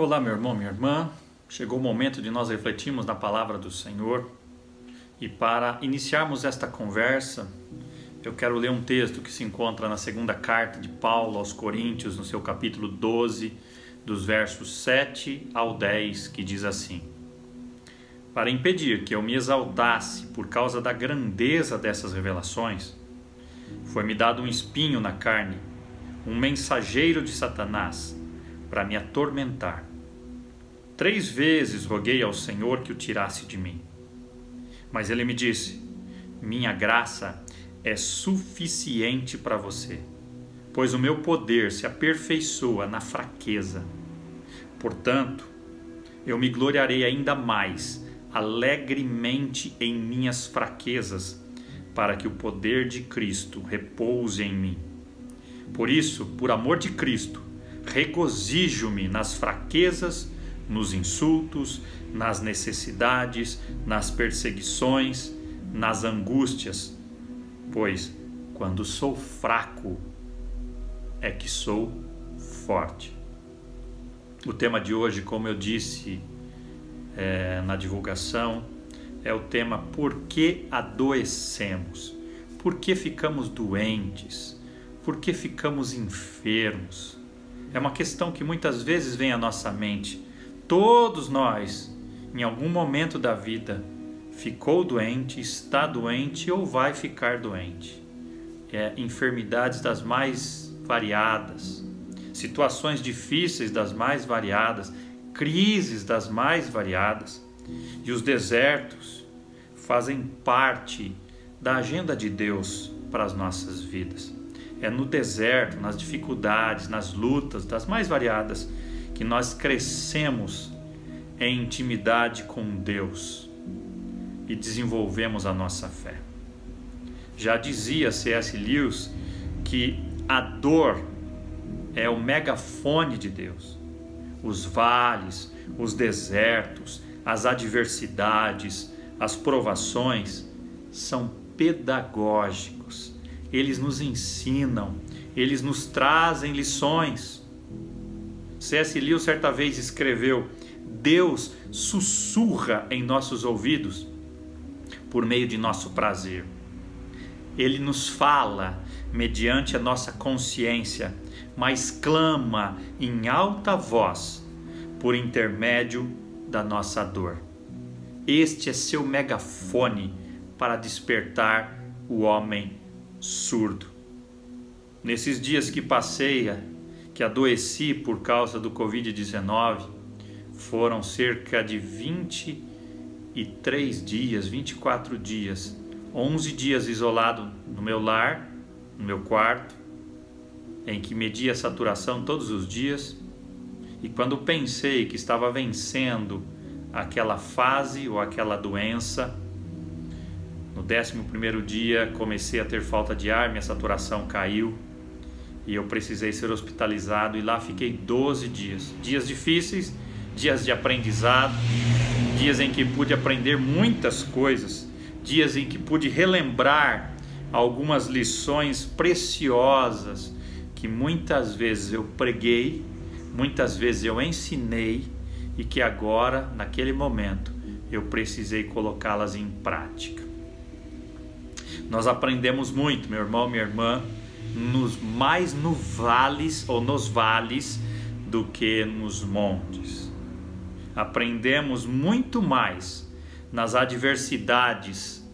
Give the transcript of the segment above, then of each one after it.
Olá, meu irmão, minha irmã. Chegou o momento de nós refletirmos na palavra do Senhor. E para iniciarmos esta conversa, eu quero ler um texto que se encontra na segunda carta de Paulo aos Coríntios, no seu capítulo 12, dos versos 7 ao 10, que diz assim: Para impedir que eu me exaltasse por causa da grandeza dessas revelações, foi-me dado um espinho na carne, um mensageiro de Satanás, para me atormentar. 3 vezes roguei ao Senhor que o tirasse de mim. Mas ele me disse: minha graça é suficiente para você, pois o meu poder se aperfeiçoa na fraqueza. Portanto, eu me gloriarei ainda mais, alegremente em minhas fraquezas, para que o poder de Cristo repouse em mim. Por isso, por amor de Cristo, regozijo-me nas fraquezas, nos insultos, nas necessidades, nas perseguições, nas angústias, pois quando sou fraco é que sou forte. O tema de hoje, como eu disse na divulgação, é o tema por que adoecemos, por que ficamos doentes, por que ficamos enfermos. É uma questão que muitas vezes vem à nossa mente. Todos nós, em algum momento da vida, ficou doente, está doente ou vai ficar doente. Enfermidades das mais variadas, situações difíceis das mais variadas, crises das mais variadas. E os desertos fazem parte da agenda de Deus para as nossas vidas. É no deserto, nas dificuldades, nas lutas das mais variadas, que nós crescemos em intimidade com Deus e desenvolvemos a nossa fé. Já dizia C.S. Lewis que a dor é o megafone de Deus. Os vales, os desertos, as adversidades, as provações são pedagógicos. Eles nos ensinam, eles nos trazem lições. C.S. Lewis certa vez escreveu: Deus sussurra em nossos ouvidos por meio de nosso prazer. Ele nos fala mediante a nossa consciência, mas clama em alta voz por intermédio da nossa dor. Este é seu megafone para despertar o homem surdo. Nesses dias que passei, que adoeci por causa do Covid-19, foram cerca de 23 dias, 24 dias, 11 dias isolado no meu lar, no meu quarto, em que media a saturação todos os dias. E quando pensei que estava vencendo aquela fase ou aquela doença, no 11º dia comecei a ter falta de ar, minha saturação caiu e eu precisei ser hospitalizado, e lá fiquei 12 dias. Dias difíceis, dias de aprendizado, dias em que pude aprender muitas coisas, dias em que pude relembrar algumas lições preciosas que muitas vezes eu preguei, muitas vezes eu ensinei e que agora, naquele momento, eu precisei colocá-las em prática. Nós aprendemos muito, meu irmão, minha irmã, mais nos vales do que nos montes. Aprendemos muito mais nas adversidades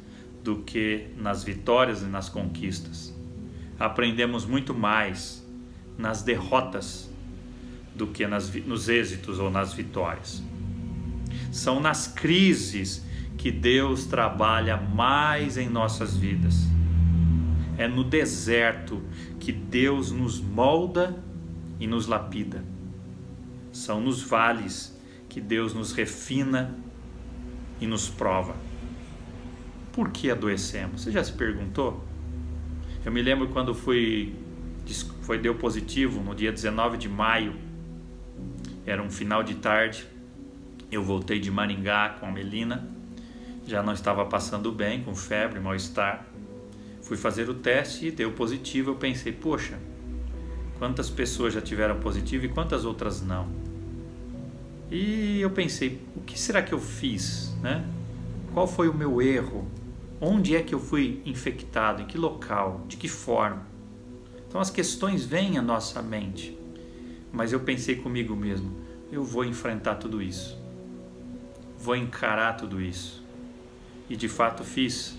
do que nas vitórias e nas conquistas. Aprendemos muito mais nas derrotas do que nos êxitos ou nas vitórias. São nas crises que Deus trabalha mais em nossas vidas. É no deserto que Deus nos molda e nos lapida. São nos vales que Deus nos refina e nos prova. Por que adoecemos? Você já se perguntou? Eu me lembro quando deu positivo no dia 19 de maio, era um final de tarde, eu voltei de Maringá com a Melina, já não estava passando bem, com febre, mal-estar. Fui fazer o teste e deu positivo. Eu pensei, poxa, quantas pessoas já tiveram positivo e quantas outras não? E eu pensei, o que será que eu fiz, né? Qual foi o meu erro? Onde é que eu fui infectado? Em que local? De que forma? Então as questões vêm à nossa mente, mas eu pensei comigo mesmo, eu vou enfrentar tudo isso, vou encarar tudo isso. E de fato fiz.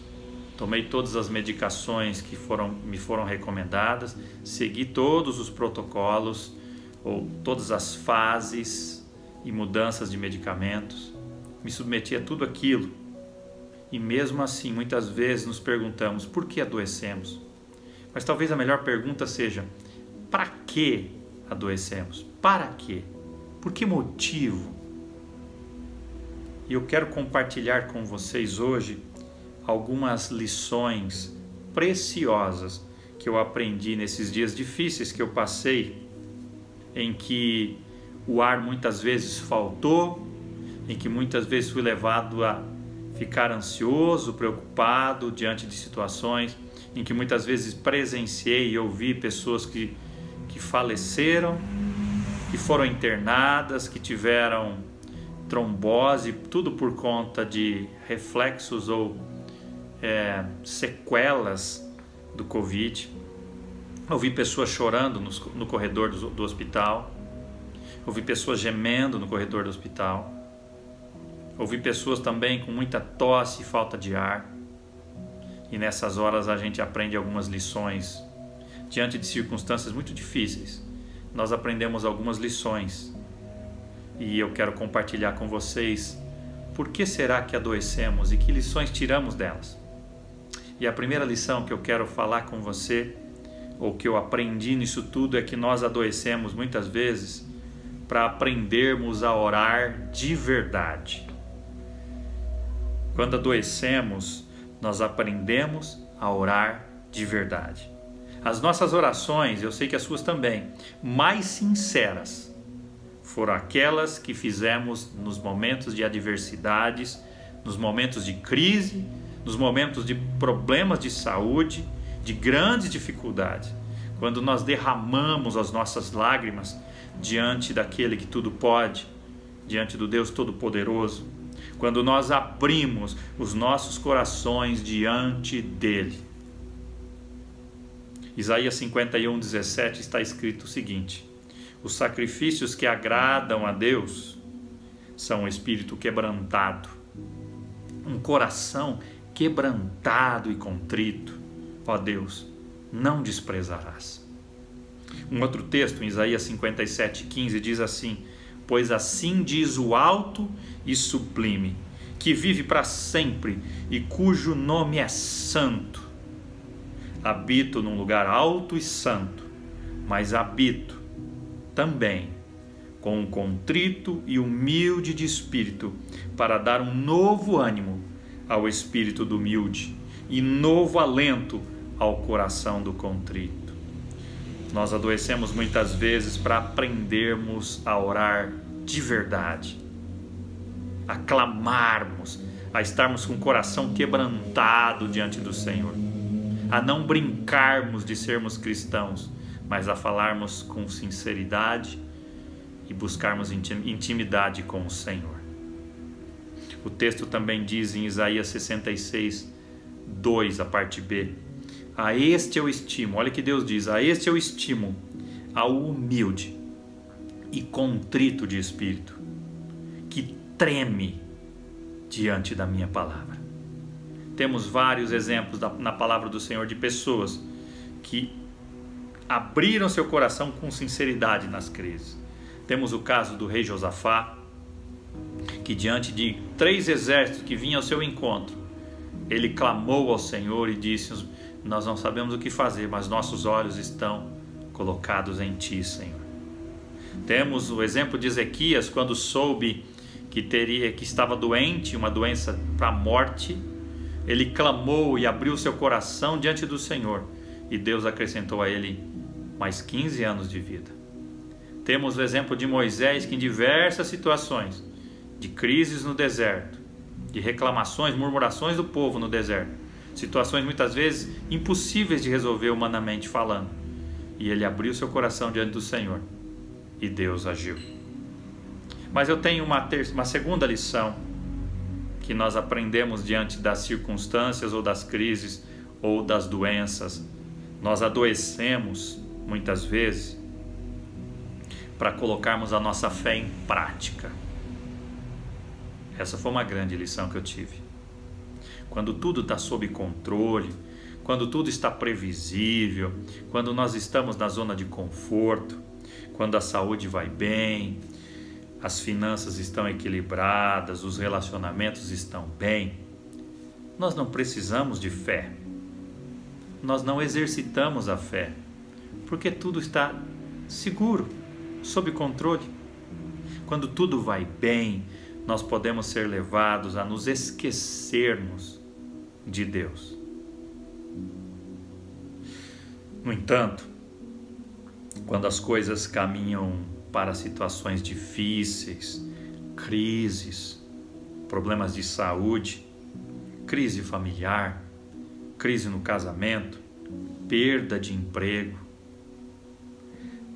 Tomei todas as medicações que me foram recomendadas, segui todos os protocolos, ou todas as fases e mudanças de medicamentos, me submeti a tudo aquilo. E mesmo assim, muitas vezes nos perguntamos, por que adoecemos? Mas talvez a melhor pergunta seja, para que adoecemos? Para quê? Por que motivo? E eu quero compartilhar com vocês hoje algumas lições preciosas que eu aprendi nesses dias difíceis que eu passei, em que o ar muitas vezes faltou, em que muitas vezes fui levado a ficar ansioso, preocupado diante de situações, em que muitas vezes presenciei e ouvi pessoas que faleceram, que foram internadas, que tiveram trombose, tudo por conta de reflexos ou sequelas do Covid. Ouvi pessoas chorando no corredor do hospital, ouvi pessoas gemendo no corredor do hospital, ouvi pessoas também com muita tosse e falta de ar. E nessas horas a gente aprende algumas lições. Diante de circunstâncias muito difíceis, nós aprendemos algumas lições. E eu quero compartilhar com vocês por que será que adoecemos e que lições tiramos delas. E a primeira lição que eu quero falar com você, ou que eu aprendi nisso tudo, é que nós adoecemos muitas vezes para aprendermos a orar de verdade. Quando adoecemos, nós aprendemos a orar de verdade. As nossas orações, eu sei que as suas também, mais sinceras, foram aquelas que fizemos nos momentos de adversidades, nos momentos de crise, nos momentos de problemas de saúde, de grandes dificuldades, quando nós derramamos as nossas lágrimas diante daquele que tudo pode, diante do Deus Todo-Poderoso, quando nós abrimos os nossos corações diante dele. Isaías 51:17 está escrito o seguinte: os sacrifícios que agradam a Deus são um espírito quebrantado, um coração quebrantado e contrito, ó Deus, não desprezarás. Um outro texto, em Isaías 57:15, diz assim: pois assim diz o alto e sublime, que vive para sempre e cujo nome é santo. Habito num lugar alto e santo, mas habito também com um contrito e humilde de espírito, para dar um novo ânimo ao espírito do humilde e novo alento ao coração do contrito. Nós adoecemos muitas vezes para aprendermos a orar de verdade, a clamarmos, a estarmos com o coração quebrantado diante do Senhor, a não brincarmos de sermos cristãos, mas a falarmos com sinceridade e buscarmos intimidade com o Senhor. O texto também diz em Isaías 66:2, a parte B: a este eu estimo, olha que Deus diz, a este eu estimo, ao humilde e contrito de espírito, que treme diante da minha palavra. Temos vários exemplos na palavra do Senhor de pessoas que abriram seu coração com sinceridade nas crises. Temos o caso do rei Josafá, que diante de 3 exércitos que vinham ao seu encontro, ele clamou ao Senhor e disse: nós não sabemos o que fazer, mas nossos olhos estão colocados em Ti, Senhor. Temos o exemplo de Ezequias, quando soube que estava doente, uma doença para a morte, ele clamou e abriu seu coração diante do Senhor, e Deus acrescentou a ele mais 15 anos de vida. Temos o exemplo de Moisés, que em diversas situações de crises no deserto, de reclamações, murmurações do povo no deserto, situações muitas vezes impossíveis de resolver humanamente falando, e ele abriu seu coração diante do Senhor e Deus agiu. Mas eu tenho uma segunda lição que nós aprendemos diante das circunstâncias ou das crises ou das doenças. Nós adoecemos muitas vezes para colocarmos a nossa fé em prática. Essa foi uma grande lição que eu tive. Quando tudo está sob controle, quando tudo está previsível, quando nós estamos na zona de conforto, quando a saúde vai bem, as finanças estão equilibradas, os relacionamentos estão bem, nós não precisamos de fé. Nós não exercitamos a fé, porque tudo está seguro, sob controle. Quando tudo vai bem, nós podemos ser levados a nos esquecermos de Deus. No entanto, quando as coisas caminham para situações difíceis, crises, problemas de saúde, crise familiar, crise no casamento, perda de emprego,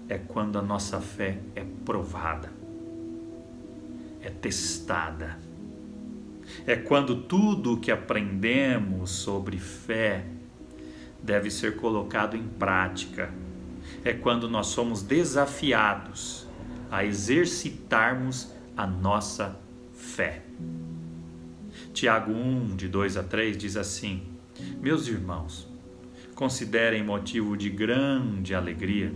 é quando a nossa fé é provada, é testada. É quando tudo o que aprendemos sobre fé deve ser colocado em prática. É quando nós somos desafiados a exercitarmos a nossa fé. Tiago 1, de 2 a 3 diz assim: meus irmãos, considerem motivo de grande alegria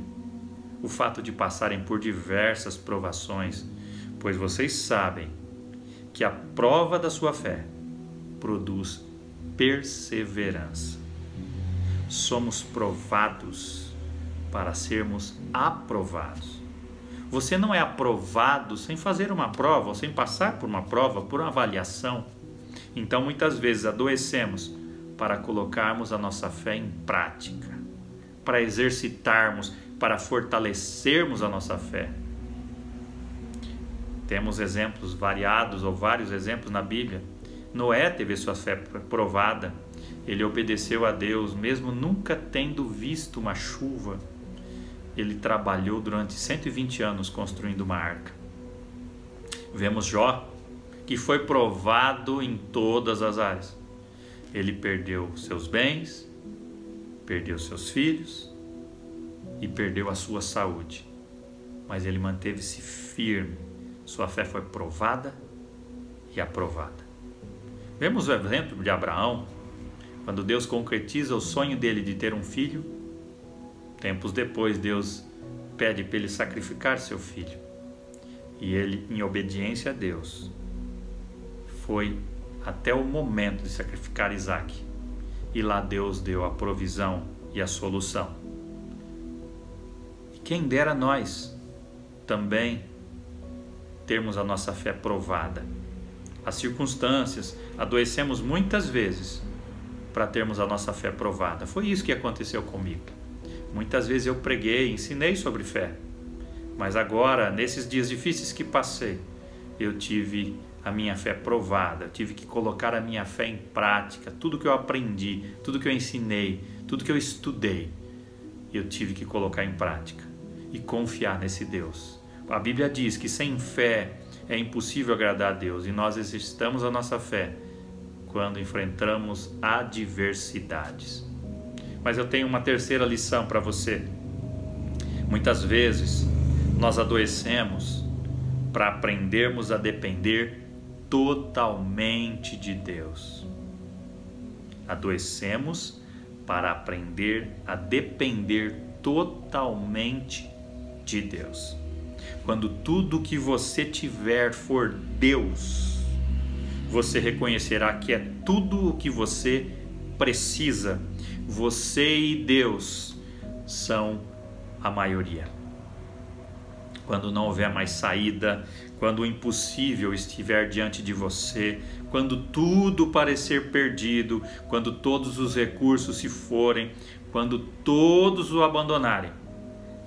o fato de passarem por diversas provações, pois vocês sabem que a prova da sua fé produz perseverança. Somos provados para sermos aprovados. Você não é aprovado sem fazer uma prova, ou sem passar por uma prova, por uma avaliação. Então, muitas vezes adoecemos para colocarmos a nossa fé em prática, para exercitarmos, para fortalecermos a nossa fé. Temos exemplos variados, ou vários exemplos na Bíblia. Noé teve sua fé provada. Ele obedeceu a Deus, mesmo nunca tendo visto uma chuva. Ele trabalhou durante 120 anos construindo uma arca. Vemos Jó, que foi provado em todas as áreas. Ele perdeu seus bens, perdeu seus filhos e perdeu a sua saúde. Mas ele manteve-se firme. Sua fé foi provada e aprovada. Vemos o exemplo de Abraão, quando Deus concretiza o sonho dele de ter um filho. Tempos depois, Deus pede para ele sacrificar seu filho. E ele, em obediência a Deus, foi até o momento de sacrificar Isaque. E lá Deus deu a provisão e a solução. E quem dera nós também termos a nossa fé provada. As circunstâncias, adoecemos muitas vezes para termos a nossa fé provada. Foi isso que aconteceu comigo. Muitas vezes eu preguei, ensinei sobre fé, mas agora, nesses dias difíceis que passei, eu tive a minha fé provada, eu tive que colocar a minha fé em prática. Tudo que eu aprendi, tudo que eu ensinei, tudo que eu estudei, eu tive que colocar em prática e confiar nesse Deus. A Bíblia diz que sem fé é impossível agradar a Deus, e nós exercitamos a nossa fé quando enfrentamos adversidades. Mas eu tenho uma terceira lição para você. Muitas vezes nós adoecemos para aprendermos a depender totalmente de Deus. Adoecemos para aprender a depender totalmente de Deus. Quando tudo que você tiver for Deus, você reconhecerá que é tudo o que você precisa. Você e Deus são a maioria. Quando não houver mais saída, quando o impossível estiver diante de você, quando tudo parecer perdido, quando todos os recursos se forem, quando todos o abandonarem,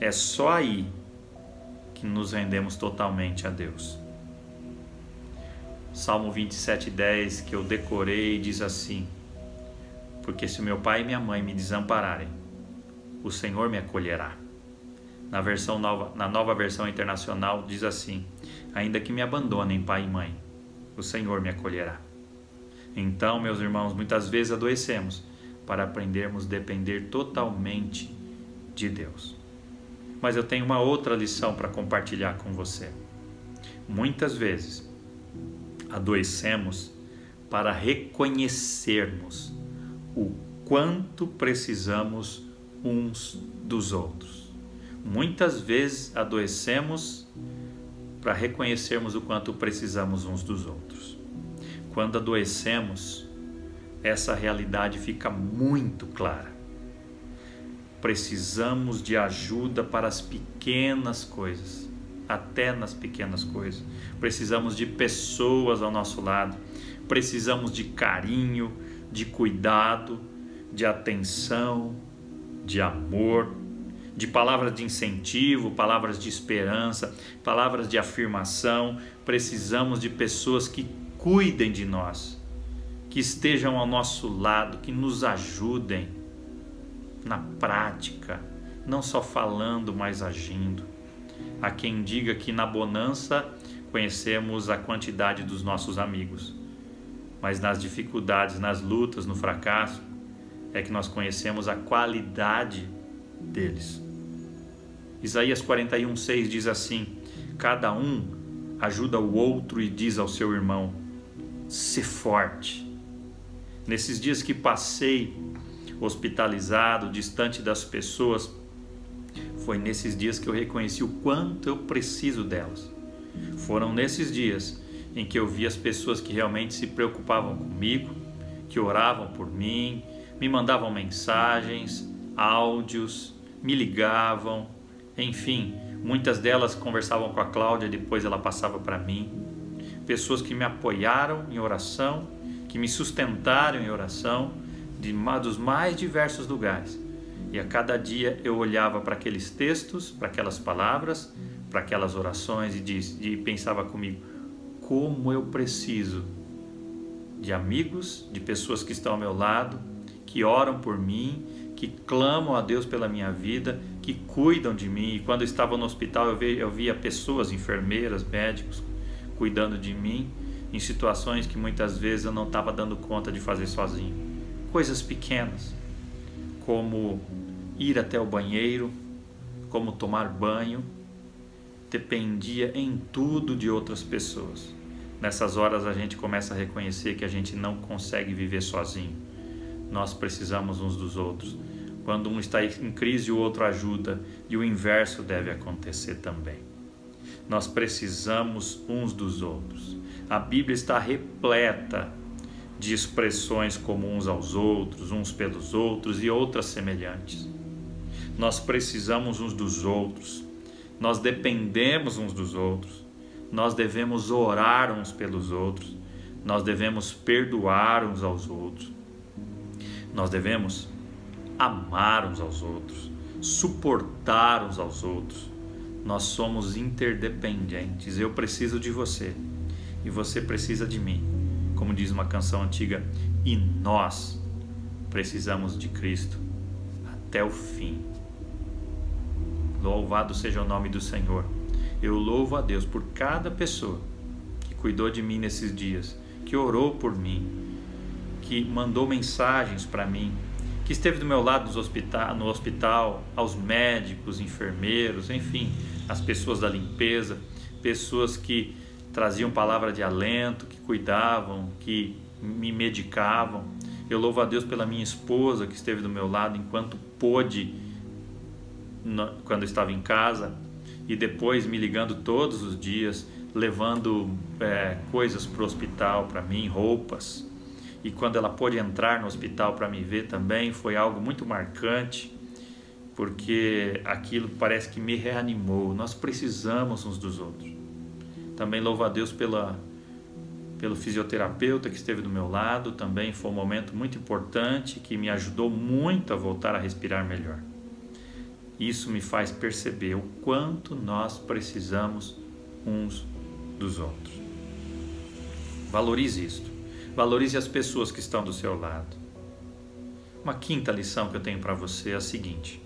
é só aí que nos rendemos totalmente a Deus. Salmo 27:10, que eu decorei, diz assim: porque se meu pai e minha mãe me desampararem, o Senhor me acolherá. Na nova versão internacional diz assim: Ainda que me abandonem pai e mãe, o Senhor me acolherá. Então, meus irmãos, muitas vezes adoecemos para aprendermos a depender totalmente de Deus. Mas eu tenho uma outra lição para compartilhar com você. Muitas vezes adoecemos para reconhecermos o quanto precisamos uns dos outros. Muitas vezes adoecemos para reconhecermos o quanto precisamos uns dos outros. Quando adoecemos, essa realidade fica muito clara. Precisamos de ajuda para as pequenas coisas, até nas pequenas coisas. Precisamos de pessoas ao nosso lado, precisamos de carinho, de cuidado, de atenção, de amor, de palavras de incentivo, palavras de esperança, palavras de afirmação. Precisamos de pessoas que cuidem de nós, que estejam ao nosso lado, que nos ajudem na prática, não só falando, mas agindo. Há quem diga que na bonança conhecemos a quantidade dos nossos amigos, mas nas dificuldades, nas lutas, no fracasso, é que nós conhecemos a qualidade deles. Isaías 41:6 diz assim: cada um ajuda o outro e diz ao seu irmão: sê forte. Nesses dias que passei hospitalizado, distante das pessoas, foi nesses dias que eu reconheci o quanto eu preciso delas. Foram nesses dias em que eu vi as pessoas que realmente se preocupavam comigo, que oravam por mim, me mandavam mensagens, áudios, me ligavam, enfim, muitas delas conversavam com a Cláudia, depois ela passava para mim. Pessoas que me apoiaram em oração, que me sustentaram em oração, dos mais diversos lugares. E a cada dia eu olhava para aqueles textos, para aquelas palavras, para aquelas orações e pensava comigo: como eu preciso de amigos, de pessoas que estão ao meu lado, que oram por mim, que clamam a Deus pela minha vida, que cuidam de mim. E quando eu estava no hospital eu via pessoas, enfermeiras, médicos, cuidando de mim em situações que muitas vezes eu não estava dando conta de fazer sozinho. Coisas pequenas, como ir até o banheiro, como tomar banho, dependia em tudo de outras pessoas. Nessas horas a gente começa a reconhecer que a gente não consegue viver sozinho. Nós precisamos uns dos outros. Quando um está em crise, o outro ajuda, e o inverso deve acontecer também. Nós precisamos uns dos outros. A Bíblia está repleta de expressões como uns aos outros, uns pelos outros e outras semelhantes. Nós precisamos uns dos outros, nós dependemos uns dos outros, nós devemos orar uns pelos outros, nós devemos perdoar uns aos outros, nós devemos amar uns aos outros, suportar uns aos outros. Nós somos interdependentes. Eu preciso de você e você precisa de mim. Como diz uma canção antiga, e nós precisamos de Cristo até o fim. Louvado seja o nome do Senhor. Eu louvo a Deus por cada pessoa que cuidou de mim nesses dias, que orou por mim, que mandou mensagens para mim, que esteve do meu lado no hospital, aos médicos, enfermeiros, enfim, as pessoas da limpeza, pessoas que traziam palavra de alento, que cuidavam, que me medicavam. Eu louvo a Deus pela minha esposa que esteve do meu lado enquanto pôde, quando eu estava em casa, e depois me ligando todos os dias, levando coisas para o hospital para mim, roupas. E quando ela pôde entrar no hospital para me ver também, foi algo muito marcante, porque aquilo parece que me reanimou. Nós precisamos uns dos outros. Também louvo a Deus pelo fisioterapeuta que esteve do meu lado, também foi um momento muito importante que me ajudou muito a voltar a respirar melhor. Isso me faz perceber o quanto nós precisamos uns dos outros. Valorize isto. Valorize as pessoas que estão do seu lado. Uma quinta lição que eu tenho para você é a seguinte: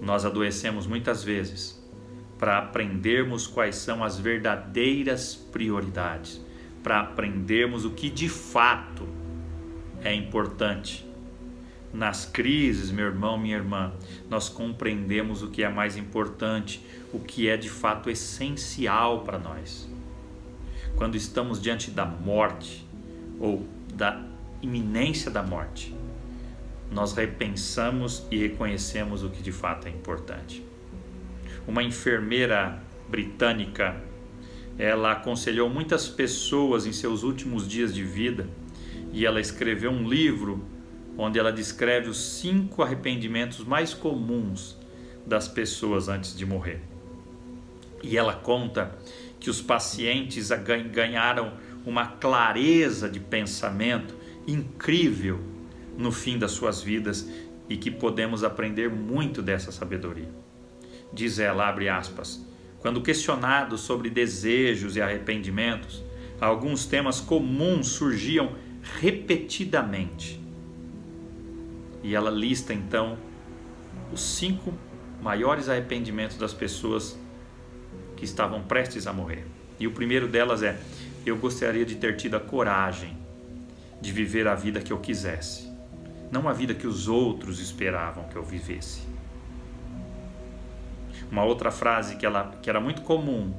nós adoecemos muitas vezes para aprendermos quais são as verdadeiras prioridades, para aprendermos o que de fato é importante. Nas crises, meu irmão, minha irmã, nós compreendemos o que é mais importante, o que é de fato essencial para nós. Quando estamos diante da morte ou da iminência da morte, nós repensamos e reconhecemos o que de fato é importante. Uma enfermeira britânica, ela aconselhou muitas pessoas em seus últimos dias de vida e ela escreveu um livro onde ela descreve os 5 arrependimentos mais comuns das pessoas antes de morrer. E ela conta que os pacientes ganharam uma clareza de pensamento incrível no fim das suas vidas e que podemos aprender muito dessa sabedoria. Diz ela, abre aspas, quando questionados sobre desejos e arrependimentos, alguns temas comuns surgiam repetidamente. E ela lista então os 5 maiores arrependimentos das pessoas que estavam prestes a morrer. E o primeiro delas é: eu gostaria de ter tido a coragem de viver a vida que eu quisesse, não a vida que os outros esperavam que eu vivesse. Uma outra frase que era muito comum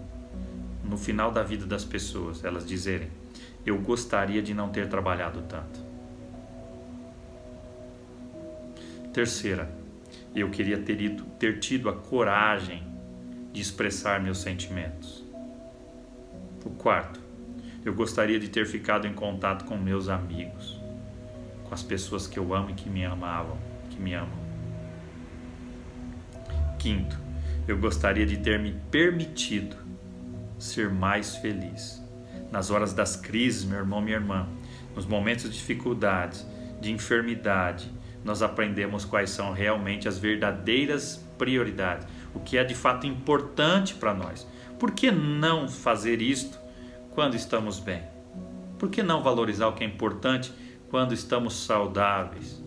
no final da vida das pessoas, elas dizerem: eu gostaria de não ter trabalhado tanto. Terceira, eu queria ter tido a coragem de expressar meus sentimentos. O quarto, eu gostaria de ter ficado em contato com meus amigos, com as pessoas que eu amo e que me amavam, que me amam. Quinto, eu gostaria de ter me permitido ser mais feliz. Nas horas das crises, meu irmão, minha irmã, nos momentos de dificuldades, de enfermidade, nós aprendemos quais são realmente as verdadeiras prioridades, o que é de fato importante para nós. Por que não fazer isto quando estamos bem? Por que não valorizar o que é importante quando estamos saudáveis?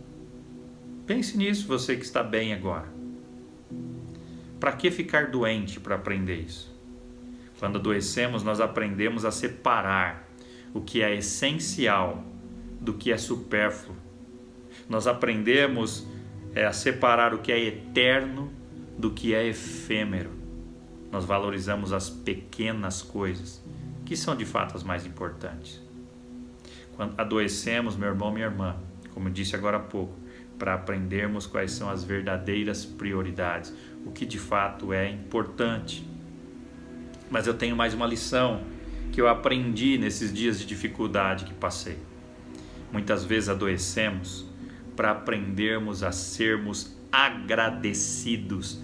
Pense nisso, você que está bem agora. Para que ficar doente para aprender isso? Quando adoecemos, nós aprendemos a separar o que é essencial do que é supérfluo. Nós aprendemos a separar o que é eterno do que é efêmero. Nós valorizamos as pequenas coisas, que são de fato as mais importantes. Quando adoecemos, meu irmão, minha irmã, como eu disse agora há pouco, para aprendermos quais são as verdadeiras prioridades, o que de fato é importante. Mas eu tenho mais uma lição que eu aprendi nesses dias de dificuldade que passei. Muitas vezes adoecemos para aprendermos a sermos agradecidos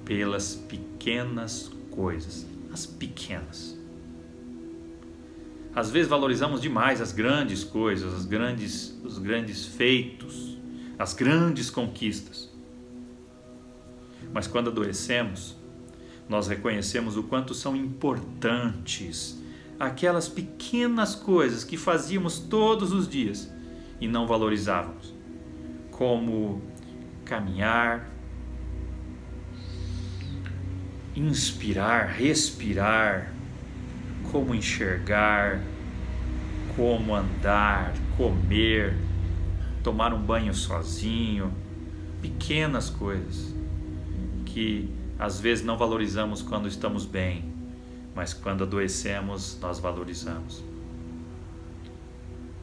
pelas pequenas coisas, as pequenas. Às vezes valorizamos demais as grandes coisas, os grandes feitos, as grandes conquistas. Mas quando adoecemos, nós reconhecemos o quanto são importantes aquelas pequenas coisas que fazíamos todos os dias e não valorizávamos, como caminhar, inspirar, respirar, como enxergar, como andar, comer, tomar um banho sozinho, pequenas coisas que às vezes não valorizamos quando estamos bem, mas quando adoecemos nós valorizamos.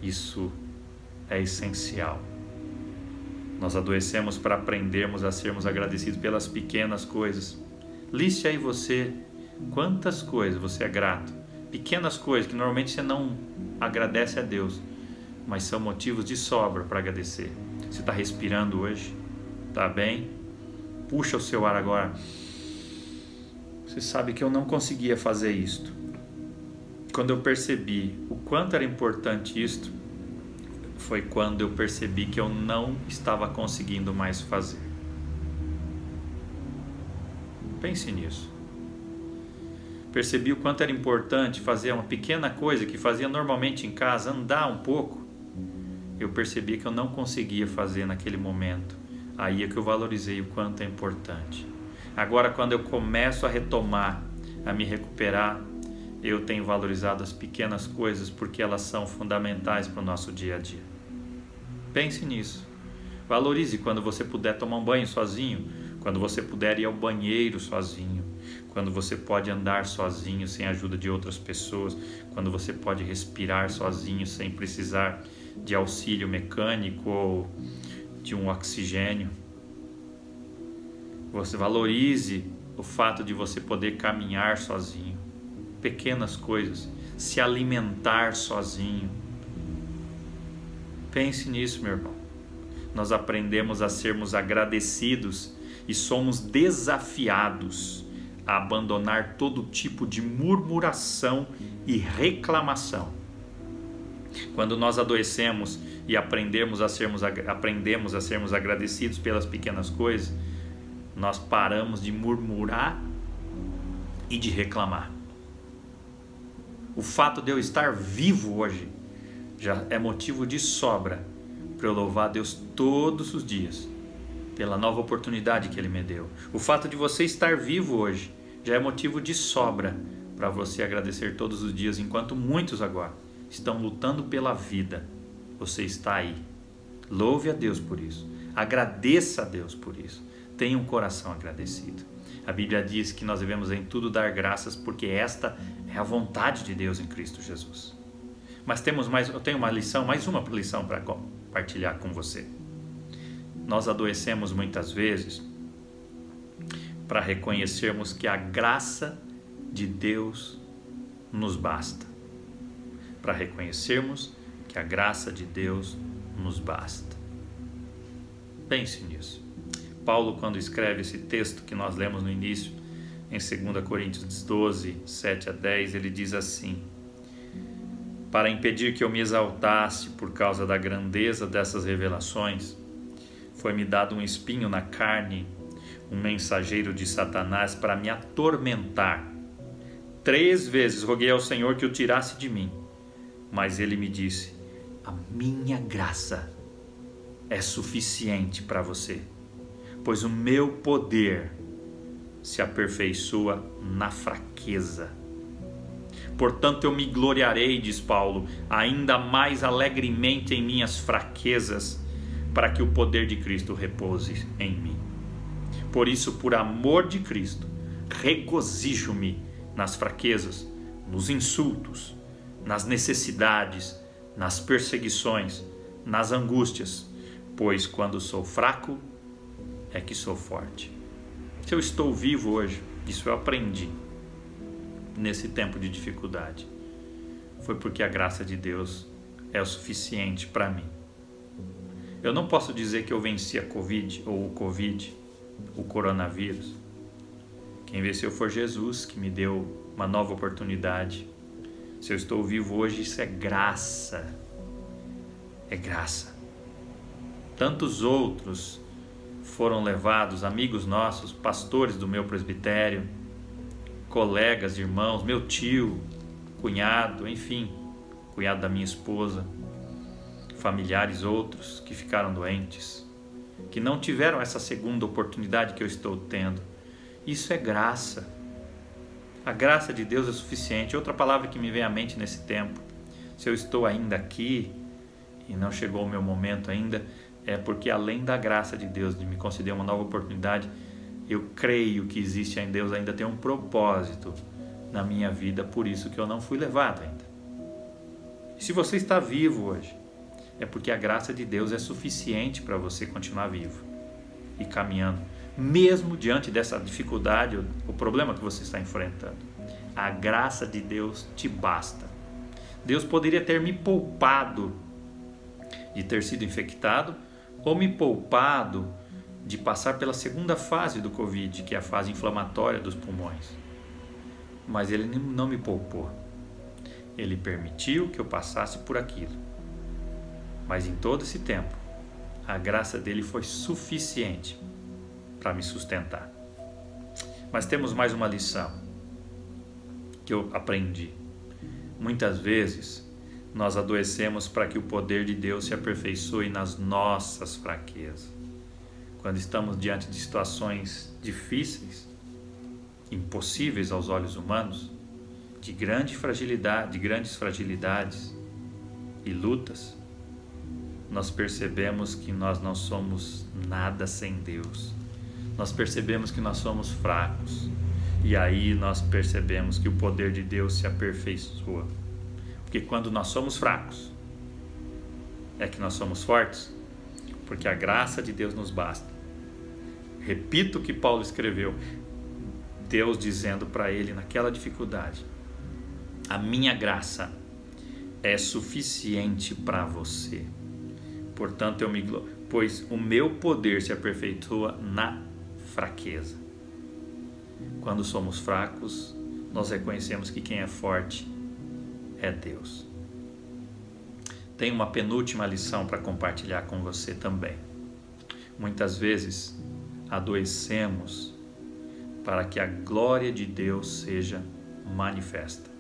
Isso é essencial. Nós adoecemos para aprendermos a sermos agradecidos pelas pequenas coisas. Liste aí você quantas coisas você é grato. Pequenas coisas que normalmente você não agradece a Deus, mas são motivos de sobra para agradecer. Você está respirando hoje? Está bem? Puxa o seu ar agora. Você sabe que eu não conseguia fazer isto. Quando eu percebi o quanto era importante isto, foi quando eu percebi que eu não estava conseguindo mais fazer. Pense nisso. Percebi o quanto era importante fazer uma pequena coisa que fazia normalmente em casa, andar um pouco. Eu percebi que eu não conseguia fazer naquele momento. Aí é que eu valorizei o quanto é importante. Agora, quando eu começo a retomar, a me recuperar, eu tenho valorizado as pequenas coisas porque elas são fundamentais para o nosso dia a dia. Pense nisso. Valorize quando você puder tomar um banho sozinho, quando você puder ir ao banheiro sozinho, quando você pode andar sozinho sem a ajuda de outras pessoas, quando você pode respirar sozinho sem precisar de auxílio mecânico ou de um oxigênio. Você valorize o fato de você poder caminhar sozinho, pequenas coisas, se alimentar sozinho. Pense nisso, meu irmão. Nós aprendemos a sermos agradecidos e somos desafiados a abandonar todo tipo de murmuração e reclamação. Quando nós adoecemos e aprendemos a sermos agradecidos pelas pequenas coisas, nós paramos de murmurar e de reclamar. O fato de eu estar vivo hoje já é motivo de sobra para eu louvar a Deus todos os dias pela nova oportunidade que Ele me deu. O fato de você estar vivo hoje já é motivo de sobra para você agradecer todos os dias, enquanto muitos agora estão lutando pela vida. Você está aí. Louve a Deus por isso. Agradeça a Deus por isso. Tenha um coração agradecido. A Bíblia diz que nós devemos em tudo dar graças, porque esta é a vontade de Deus em Cristo Jesus. Mas eu tenho mais uma lição para compartilhar com você. Nós adoecemos muitas vezes para reconhecermos que a graça de Deus nos basta. Para reconhecermos que a graça de Deus nos basta. Pense nisso. Paulo, quando escreve esse texto que nós lemos no início, em 2 Coríntios 12, 7 a 10, ele diz assim: para impedir que eu me exaltasse por causa da grandeza dessas revelações, foi-me dado um espinho na carne, um mensageiro de Satanás para me atormentar. 3 vezes roguei ao Senhor que o tirasse de mim, mas ele me disse: a minha graça é suficiente para você, pois o meu poder se aperfeiçoa na fraqueza. Portanto, eu me gloriarei, diz Paulo, ainda mais alegremente em minhas fraquezas, para que o poder de Cristo repouse em mim. Por isso, por amor de Cristo, regozijo-me nas fraquezas, nos insultos, nas necessidades, nas perseguições, nas angústias, pois quando sou fraco é que sou forte. Se eu estou vivo hoje, isso eu aprendi nesse tempo de dificuldade, foi porque a graça de Deus é o suficiente para mim. Eu não posso dizer que eu venci a Covid ou o coronavírus. Quem venceu foi Jesus, que me deu uma nova oportunidade. Se eu estou vivo hoje, isso é graça. É graça. Tantos outros foram levados, amigos nossos, pastores do meu presbitério, colegas, irmãos, meu tio, cunhado, enfim, cunhado da minha esposa, familiares outros que ficaram doentes, que não tiveram essa segunda oportunidade que eu estou tendo. Isso é graça. A graça de Deus é suficiente. Outra palavra que me vem à mente nesse tempo, se eu estou ainda aqui e não chegou o meu momento ainda, é porque além da graça de Deus de me conceder uma nova oportunidade, eu creio que existe em Deus, ainda tem um propósito na minha vida, por isso que eu não fui levado ainda. E se você está vivo hoje, é porque a graça de Deus é suficiente para você continuar vivo e caminhando, mesmo diante dessa dificuldade, o problema que você está enfrentando. A graça de Deus te basta. Deus poderia ter me poupado de ter sido infectado ou me poupado de passar pela segunda fase do Covid, que é a fase inflamatória dos pulmões. Mas Ele não me poupou. Ele permitiu que eu passasse por aquilo. Mas em todo esse tempo, a graça dele foi suficiente para me sustentar. Mas temos mais uma lição que eu aprendi. Muitas vezes nós adoecemos para que o poder de Deus se aperfeiçoe nas nossas fraquezas. quando estamos diante de situações difíceis, impossíveis aos olhos humanos, de grande fragilidade, de grandes fragilidades e lutas, nós percebemos que nós não somos nada sem Deus. Nós percebemos que nós somos fracos. E aí nós percebemos que o poder de Deus se aperfeiçoa. Porque quando nós somos fracos, é que nós somos fortes. Porque a graça de Deus nos basta. Repito o que Paulo escreveu. Deus dizendo para ele naquela dificuldade: a minha graça é suficiente para você. Portanto, pois o meu poder se aperfeiçoa na fraqueza. Quando somos fracos, nós reconhecemos que quem é forte é Deus. Tenho uma penúltima lição para compartilhar com você também. Muitas vezes adoecemos para que a glória de Deus seja manifesta.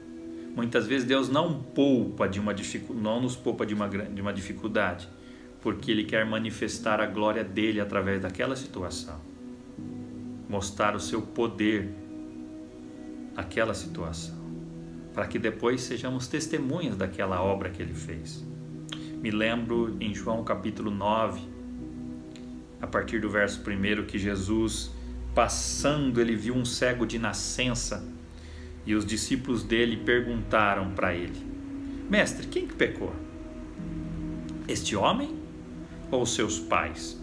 Muitas vezes Deus não nos poupa de uma dificuldade, porque Ele quer manifestar a glória dEle através daquela situação. Mostrar o seu poder naquela situação, para que depois sejamos testemunhas daquela obra que Ele fez. Me lembro em João capítulo 9, a partir do verso 1, que Jesus, passando, ele viu um cego de nascença, e os discípulos dele perguntaram para ele: Mestre, quem que pecou? Este homem ou seus pais?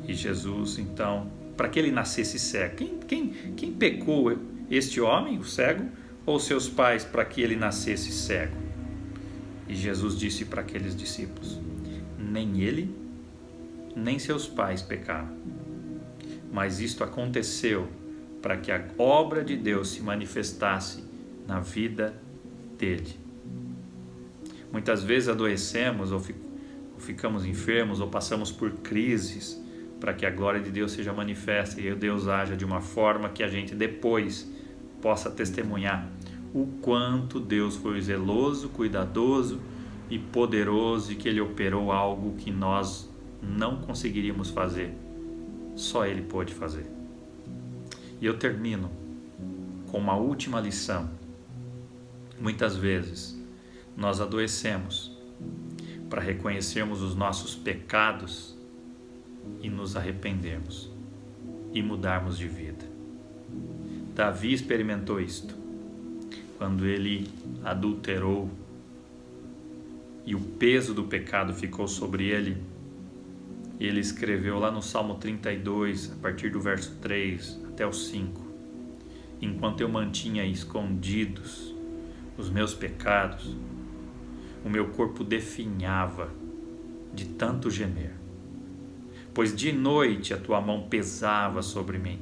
E Jesus, então, para que ele nascesse cego, quem pecou? Este homem, o cego, ou seus pais, para que ele nascesse cego? E Jesus disse para aqueles discípulos: nem ele, nem seus pais pecaram, mas isto aconteceu para que a obra de Deus se manifestasse na vida dele. Muitas vezes adoecemos ou ficamos enfermos ou passamos por crises para que a glória de Deus seja manifesta e Deus haja de uma forma que a gente depois possa testemunhar o quanto Deus foi zeloso, cuidadoso e poderoso, e que Ele operou algo que nós não conseguiríamos fazer, só Ele pôde fazer. E eu termino com uma última lição. Muitas vezes nós adoecemos para reconhecermos os nossos pecados e nos arrependermos e mudarmos de vida. Davi experimentou isto quando ele adulterou e o peso do pecado ficou sobre ele. Ele escreveu lá no Salmo 32, a partir do verso 3 até o 5: enquanto eu mantinha escondidos os meus pecados, o meu corpo definhava de tanto gemer. Pois de noite a tua mão pesava sobre mim.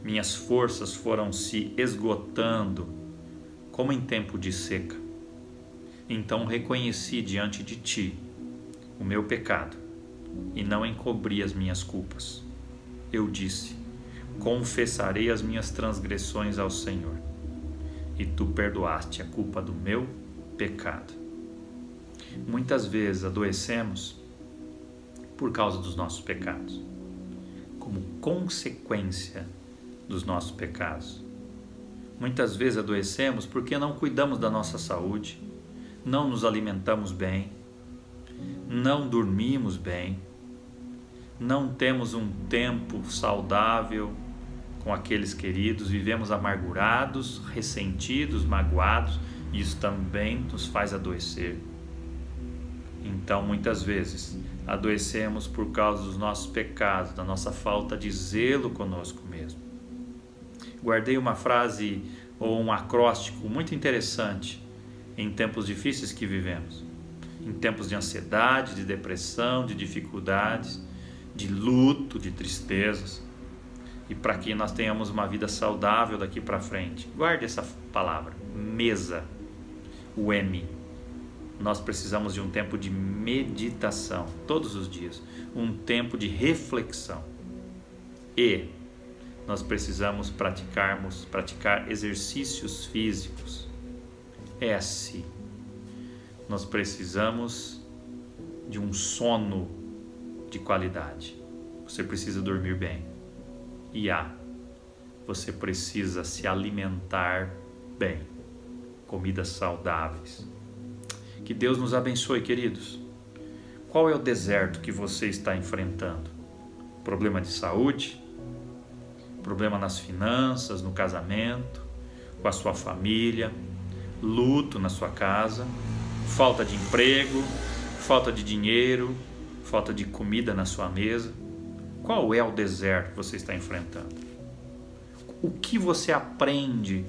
Minhas forças foram se esgotando como em tempo de seca. Então reconheci diante de ti o meu pecado e não encobri as minhas culpas. Eu disse: confessarei as minhas transgressões ao Senhor, e tu perdoaste a culpa do meu pecado. Muitas vezes adoecemos por causa dos nossos pecados, como consequência dos nossos pecados. Muitas vezes adoecemos porque não cuidamos da nossa saúde, não nos alimentamos bem, não dormimos bem, não temos um tempo saudável com aqueles queridos, vivemos amargurados, ressentidos, magoados, e isso também nos faz adoecer. Então, muitas vezes, adoecemos por causa dos nossos pecados, da nossa falta de zelo conosco mesmo. Guardei uma frase ou um acróstico muito interessante em tempos difíceis que vivemos, em tempos de ansiedade, de depressão, de dificuldades, de luto, de tristezas, e para que nós tenhamos uma vida saudável daqui para frente. Guarde essa palavra, mesa, o M. Nós precisamos de um tempo de meditação todos os dias, um tempo de reflexão. E nós precisamos praticar exercícios físicos. S. Nós precisamos de um sono de qualidade. você precisa dormir bem. E você precisa se alimentar bem. Comidas saudáveis. Que Deus nos abençoe, queridos. Qual é o deserto que você está enfrentando? Problema de saúde? Problema nas finanças, no casamento, com a sua família? Luto na sua casa? Falta de emprego? Falta de dinheiro? Falta de comida na sua mesa? Qual é o deserto que você está enfrentando? O que você aprende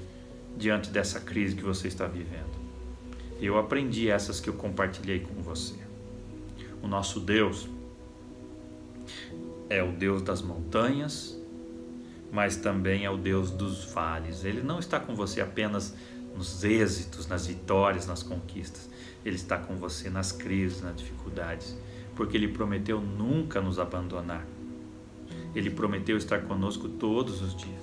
diante dessa crise que você está vivendo? Eu aprendi essas que eu compartilhei com você. O nosso Deus é o Deus das montanhas, mas também é o Deus dos vales. Ele não está com você apenas nos êxitos, nas vitórias, nas conquistas. Ele está com você nas crises, nas dificuldades, porque Ele prometeu nunca nos abandonar. Ele prometeu estar conosco todos os dias.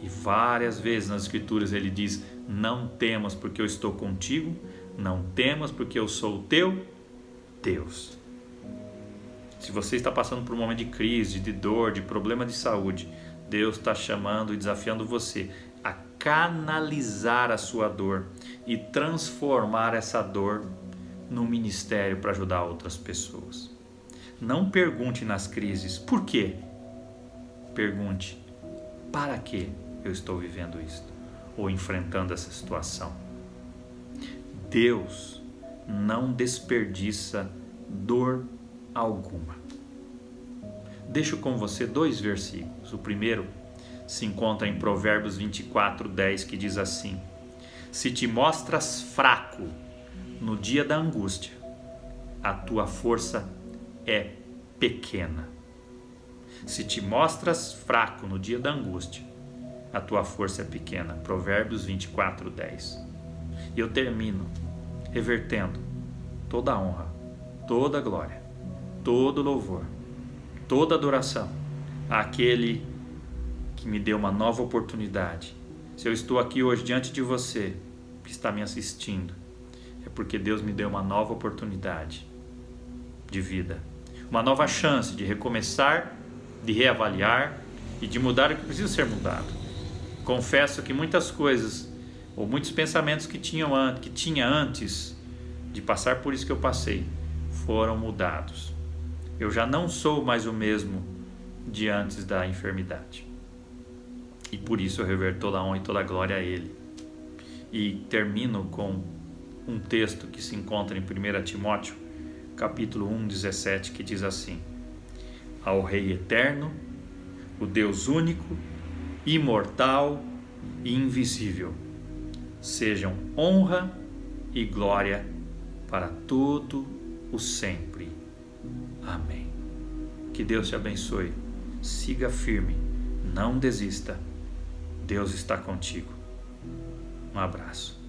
E várias vezes nas Escrituras Ele diz: não temas porque eu estou contigo, não temas porque eu sou o teu Deus. Se você está passando por um momento de crise, de dor, de problema de saúde, Deus está chamando e desafiando você a canalizar a sua dor e transformar essa dor no ministério para ajudar outras pessoas. Não pergunte nas crises por quê. Pergunte: para que eu estou vivendo isso ou enfrentando essa situação? Deus não desperdiça dor alguma. Deixo com você 2 versículos. O primeiro se encontra em Provérbios 24:10, que diz assim: se te mostras fraco no dia da angústia, a tua força é pequena. Se te mostras fraco no dia da angústia, a tua força é pequena. Provérbios 24:10. E eu termino revertendo toda a honra, toda a glória, todo louvor, toda adoração àquele que me deu uma nova oportunidade. Se eu estou aqui hoje diante de você que está me assistindo, é porque Deus me deu uma nova oportunidade de vida, uma nova chance de recomeçar, de reavaliar e de mudar o que precisa ser mudado. Confesso que muitas coisas ou muitos pensamentos que tinha antes de passar por isso que eu passei foram mudados. Eu já não sou mais o mesmo de antes da enfermidade. E por isso eu reverto toda a honra e toda a glória a Ele. E termino com um texto que se encontra em 1 Timóteo, capítulo 1:17, que diz assim: ao Rei eterno, o Deus único, imortal e invisível, sejam honra e glória para todo o sempre. Amém. Que Deus te abençoe. Siga firme, não desista. Deus está contigo. Um abraço.